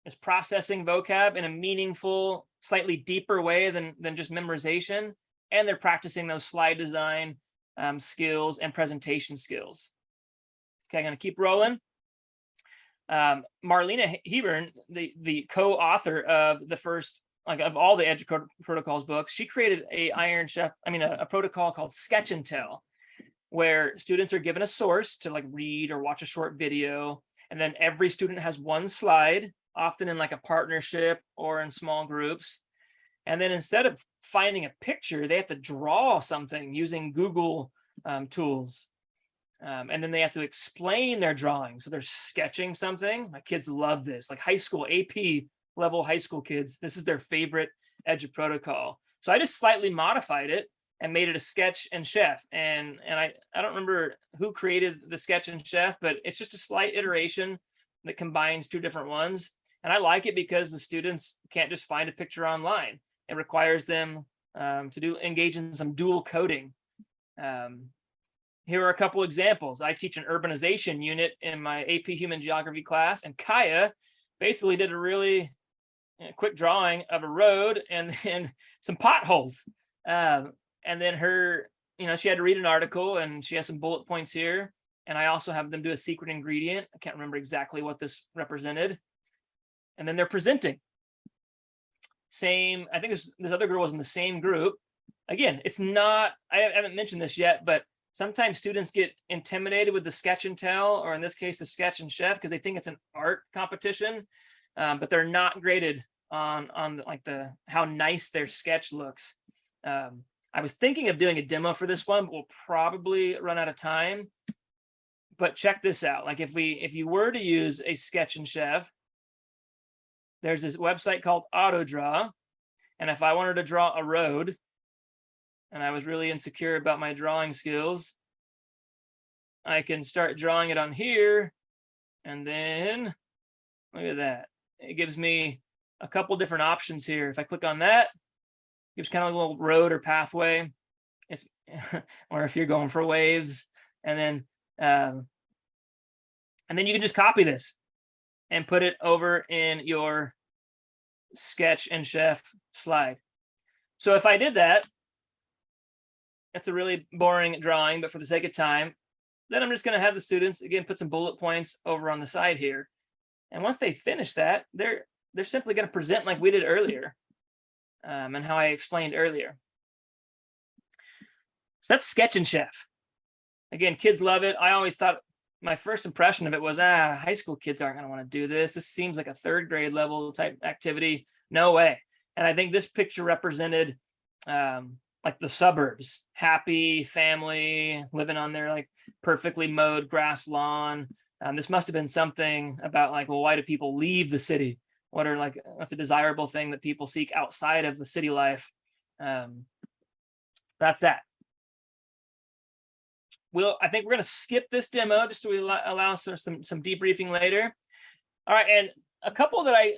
is processing vocab in a meaningful, slightly deeper way than just memorization. And they're practicing those slide design skills and presentation skills. Okay, I'm going to keep rolling. Marlena Hebern, the co-author of the first, like of all the Edge Protocols books, she created a protocol called Sketch and Tell, where students are given a source to like read or watch a short video, and then every student has one slide, often in like a partnership or in small groups. And then instead of finding a picture, they have to draw something using Google tools. And then they have to explain their drawing. So they're sketching something. My kids love this, like high school AP level high school kids. This is their favorite Edge protocol. So I just slightly modified it and made it a Sketch and Chef. And I don't remember who created the Sketch and Chef, but it's just a slight iteration that combines 2 different ones. And I like it because the students can't just find a picture online. It requires them to engage in some dual coding. Here are a couple examples. I teach an urbanization unit in my AP Human Geography class, and Kaya basically did a really quick drawing of a road and then some potholes. And then she had to read an article, and she has some bullet points here. And I also have them do a secret ingredient. I can't remember exactly what this represented. And then they're presenting. Same, I think this other girl was in the same group. Again, it's not, I haven't mentioned this yet, but sometimes students get intimidated with the Sketch and Tell, or in this case, the Sketch and Chef, because they think it's an art competition, but they're not graded on like how nice their sketch looks. I was thinking of doing a demo for this one, but we'll probably run out of time. But check this out. Like if you were to use a Sketch and Chef, there's this website called AutoDraw. And if I wanted to draw a road, and I was really insecure about my drawing skills, I can start drawing it on here. And then look at that. It gives me a couple different options here. If I click on that, it gives kind of a little road or pathway. It's or if you're going for waves, and then you can just copy this and put it over in your Sketch and Chef slide. So if I did that, it's a really boring drawing, but for the sake of time, then I'm just going to have the students again put some bullet points over on the side here. And once they finish that, they're simply going to present like we did earlier, and how I explained earlier. So that's Sketch and Chef. Again, kids love it. I always thought my first impression of it was, high school kids aren't going to want to do this. This seems like a 3rd grade level type activity. No way. And I think this picture represented like the suburbs, happy family living on their like perfectly mowed grass lawn. This must have been something about like, well, why do people leave the city? What's a desirable thing that people seek outside of the city life? That's that. I think we're going to skip this demo just to allow some debriefing later. All right, and a couple that I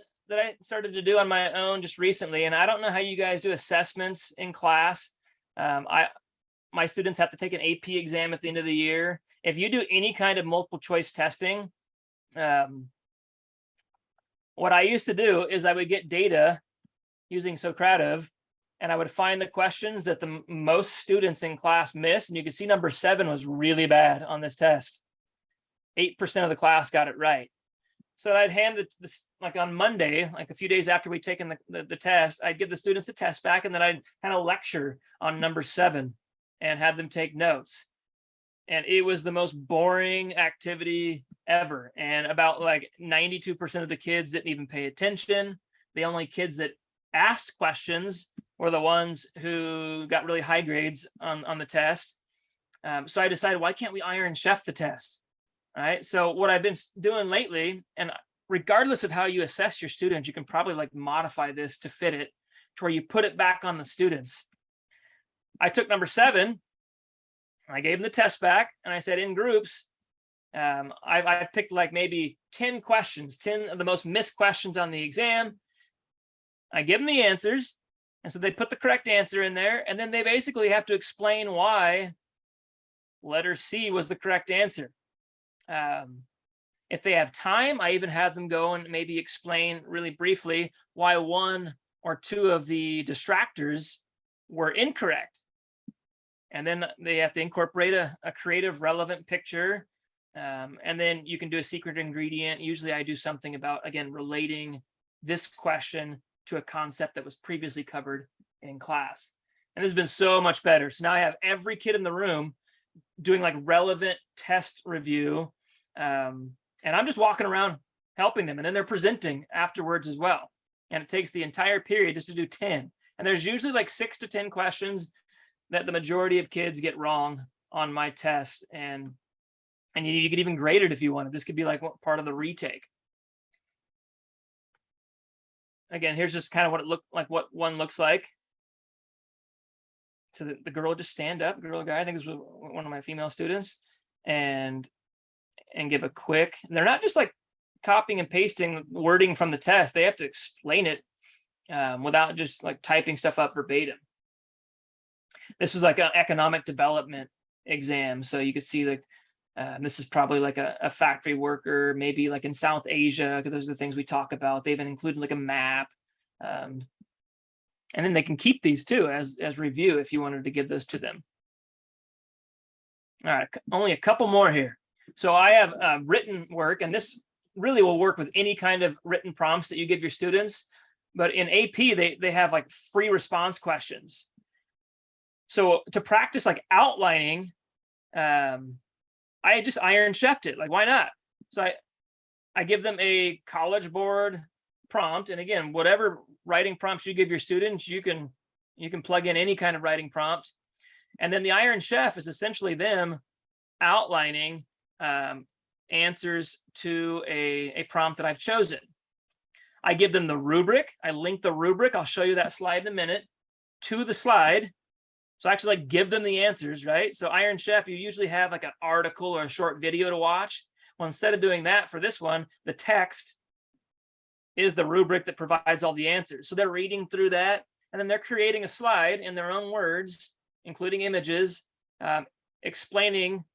started to do on my own just recently, and I don't know how you guys do assessments in class. My students have to take an AP exam at the end of the year. If you do any kind of multiple choice testing, what I used to do is I would get data using Socrative, and I would find the questions that the most students in class missed. And you can see number 7 was really bad on this test. 8% of the class got it right. So I'd hand this like on Monday, like a few days after we'd taken the test, I'd give the students the test back, and then I'd kind of lecture on number 7 and have them take notes. And it was the most boring activity ever. And about like 92% of the kids didn't even pay attention. The only kids that asked questions were the ones who got really high grades on the test. So I decided, why can't we Iron Chef the test? All right. So what I've been doing lately, and regardless of how you assess your students, you can probably like modify this to fit it to where you put it back on the students. I took number 7, I gave them the test back, and I said in groups, I picked like maybe 10 questions, 10 of the most missed questions on the exam. I give them the answers. And so they put the correct answer in there, and then they basically have to explain why letter C was the correct answer. If they have time, I even have them go and maybe explain really briefly why 1 or 2 of the distractors were incorrect. And then they have to incorporate a creative, relevant picture. And then you can do a secret ingredient. Usually I do something about, again, relating this question to a concept that was previously covered in class. And this has been so much better. So now I have every kid in the room doing like relevant test review. And I'm just walking around helping them. And then they're presenting afterwards as well. And it takes the entire period just to do 10. And there's usually like 6 to 10 questions that the majority of kids get wrong on my test. And you could even grade it if you wanted. This could be like part of the retake. Again, here's just kind of what it looked like, what one looks like. So the girl just stand up, girl or guy, I think this was one of my female students, and give a quick, and they're not just like copying and pasting wording from the test. They have to explain it without just like typing stuff up verbatim. This is like an economic development exam. So you could see like, this is probably like a factory worker, maybe like in South Asia, because those are the things we talk about. They've been included like a map. And then they can keep these too as review if you wanted to give those to them. All right, only a couple more here. So I have written work, and this really will work with any kind of written prompts that you give your students. But in AP, they have like free response questions. So to practice like outlining, I just Iron Chef'd it. Like, why not? So I give them a College Board prompt, and again, whatever writing prompts you give your students, you can plug in any kind of writing prompt. And then the Iron Chef is essentially them outlining answers to a prompt that I've chosen. I give them the rubric. I link the rubric. I'll show you that slide in a minute to the slide. So I actually like give them the answers, right? So Iron Chef, you usually have like an article or a short video to watch. Well, instead of doing that for this one, the text is the rubric that provides all the answers. So they're reading through that, and then they're creating a slide in their own words, including images, explaining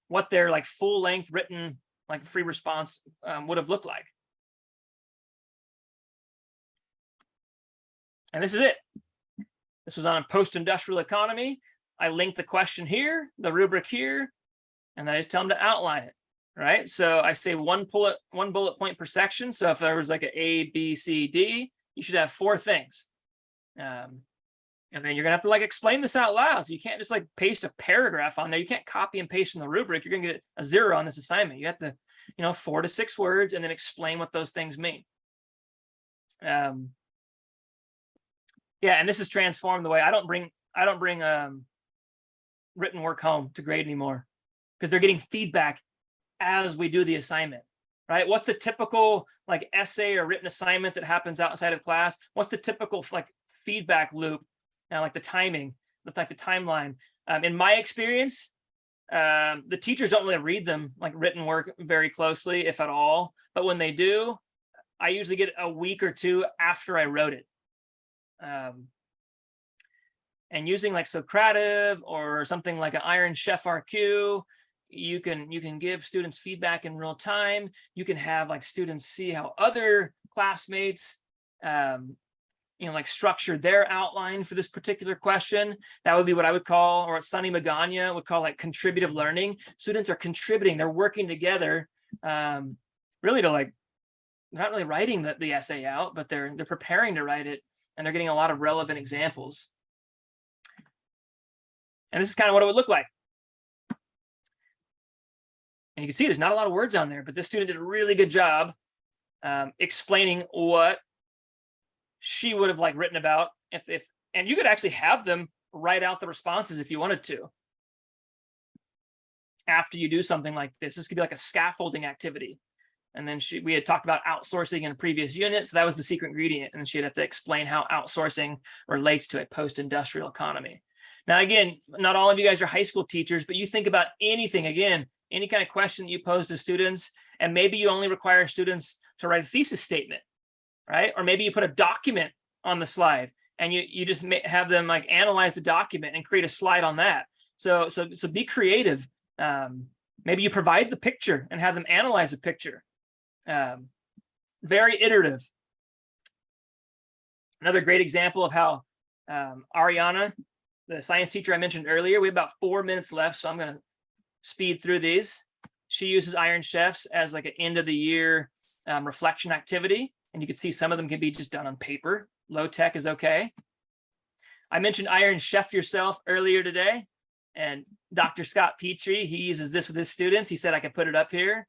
what their like full length written like free response would have looked like. And this is it. This was on a post-industrial economy. I linked the question here, the rubric here, and then I just tell them to outline it, right? So I say one bullet point per section. So if there was like an A, B, C, D, you should have 4 things. And then you're gonna have to like explain this out loud. So you can't just like paste a paragraph on there. You can't copy and paste in the rubric. You're gonna get a 0 on this assignment. You have to, 4 to 6 words and then explain what those things mean. Yeah, and this has transformed the way I don't bring written work home to grade anymore, because they're getting feedback as we do the assignment, right? What's the typical like essay or written assignment that happens outside of class? What's the typical like feedback loop like the timing, the timeline. In my experience, the teachers don't really read them like written work very closely, if at all. But when they do, I usually get a week or two after I wrote it. And using like Socrative or something like an Iron Chef RQ, you can give students feedback in real time. You can have like students see how other classmates like structure their outline for this particular question. That would be what I would call, or what Sonny Magana would call, like contributive learning. Students are contributing, they're working together, really to like, they're not really writing the essay out, but they're preparing to write it, and they're getting a lot of relevant examples. And this is kind of what it would look like. And you can see there's not a lot of words on there, but this student did a really good job explaining what she would have like written about and you could actually have them write out the responses if you wanted to. After you do something like this could be like a scaffolding activity. And then we had talked about outsourcing in a previous unit. So that was the secret ingredient. And she'd have to explain how outsourcing relates to a post-industrial economy. Now, again, not all of you guys are high school teachers, but you think about anything, again, any kind of question that you pose to students, and maybe you only require students to write a thesis statement, right? Or maybe you put a document on the slide and you just have them like analyze the document and create a slide on that. So be creative. Maybe you provide the picture and have them analyze the picture. Very iterative. Another great example of how Ariana, the science teacher I mentioned earlier, we have about 4 minutes left, so I'm going to speed through these. She uses Iron Chefs as like an end of the year reflection activity. And you can see some of them can be just done on paper. Low tech is okay. I mentioned Iron Chef Yourself earlier today, and Dr. Scott Petrie, he uses this with his students. He said I could put it up here,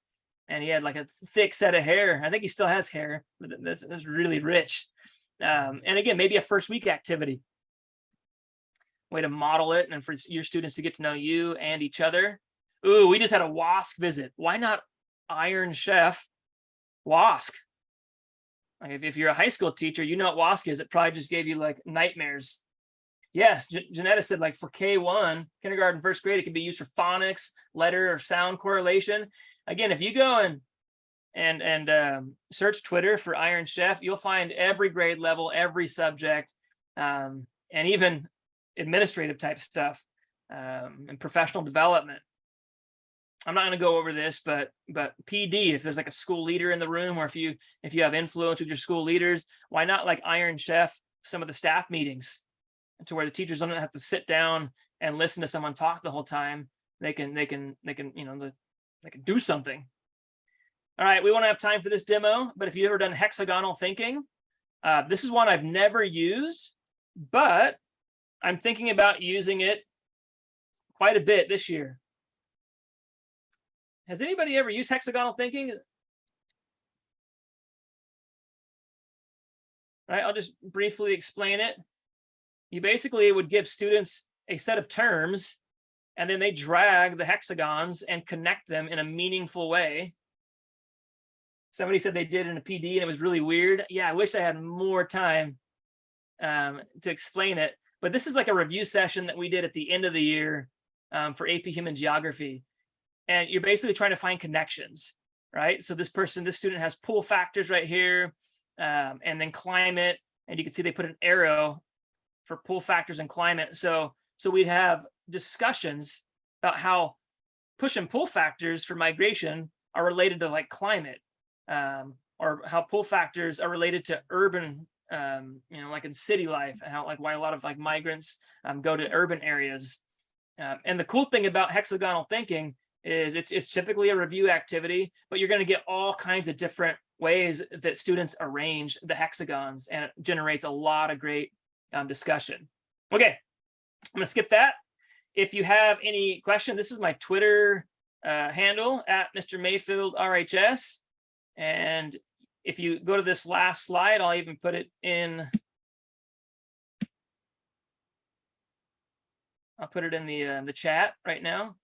and he had like a thick set of hair. I think he still has hair, but that's really rich. And again, maybe a first week activity. Way to model it and for your students to get to know you and each other. Ooh, we just had a WASC visit. Why not Iron Chef WASC? Like if you're a high school teacher, you know what WASC is. It probably just gave you like nightmares. Yes, Janetta said like for K1, kindergarten, first grade, it can be used for phonics, letter or sound correlation. Again, if you go and search Twitter for Iron Chef, you'll find every grade level, every subject, and even administrative type stuff and professional development. I'm not going to go over this, but PD, if there's like a school leader in the room, or if you have influence with your school leaders, why not like Iron Chef some of the staff meetings to where the teachers don't have to sit down and listen to someone talk the whole time. They can do something. All right, we won't have time for this demo, but if you've ever done hexagonal thinking, this is one I've never used, but I'm thinking about using it quite a bit this year. Has anybody ever used hexagonal thinking? All right, I'll just briefly explain it. You basically would give students a set of terms, and then they drag the hexagons and connect them in a meaningful way. Somebody said they did in a PD and it was really weird. Yeah, I wish I had more time to explain it. But this is like a review session that we did at the end of the year for AP Human Geography. And you're basically trying to find connections, right? So this student has pull factors right here, and then climate. And you can see they put an arrow for pull factors and climate. So we'd have discussions about how push and pull factors for migration are related to like climate, or how pull factors are related to urban, like in city life, and how like why a lot of like migrants go to urban areas. And the cool thing about hexagonal thinking is it's typically a review activity, but you're going to get all kinds of different ways that students arrange the hexagons, and it generates a lot of great discussion. Okay, I'm going to skip that. If you have any question, this is my Twitter handle at Mr. Mayfield RHS. And if you go to this last slide, I'll even put it in. I'll put it in the chat right now.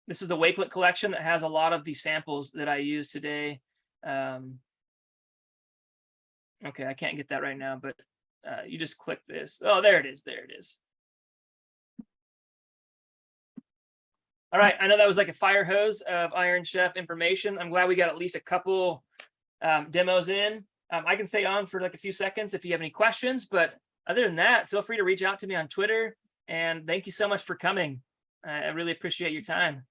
This is the Wakelet collection that has a lot of the samples that I use today. Okay, I can't get that right now, but You just click this. Oh, there it is. There it is. All right. I know that was like a fire hose of Iron Chef information. I'm glad we got at least a couple demos in. I can stay on for like a few seconds if you have any questions, but other than that, feel free to reach out to me on Twitter. And thank you so much for coming. I really appreciate your time.